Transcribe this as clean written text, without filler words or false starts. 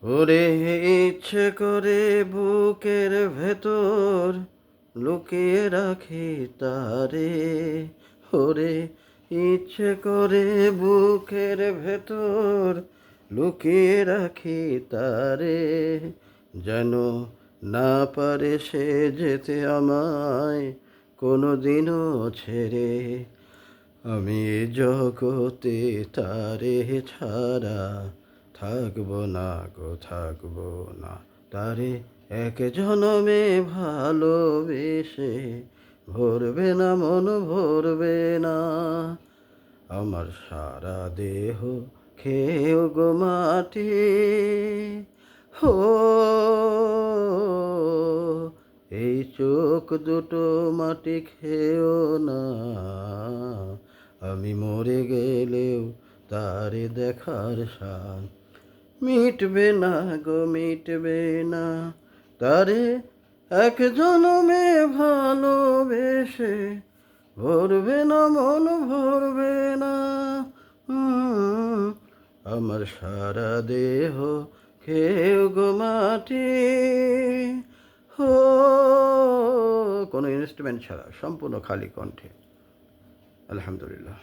ওরে ইচ্ছে করে বুকের ভেতর লুকিয়ে রাখি তারে। ওরে ইচ্ছে করে বুকের ভেতর লুকিয়ে রাখি তারে, যেন না পারে সে যেতে আমায় কোনো দিনও ছেড়ে। আমি এ জগতে তারে ছাড়া থাকবো না গো, থাকবো না। তারে এক জনমে ভালোবেসে ভরবে না মন, ভরবে না। আমার সারা দেহ খেয়েও গো মাটি, হো এই চোখ দুটো মাটি খেয়েও না। আমি মরে গেলেও তারে দেখার সাথ মিটবে না গো, মিটবে না। তারে এক জনমে ভালোবেসে ভরবে না মন, ভরবে না। আমার সারা দেহ খেয়েও গো মাটি, হো কোনো ইনস্ট্রুমেন্ট ছাড়া সম্পূর্ণ খালি কণ্ঠে। আলহামদুলিল্লাহ।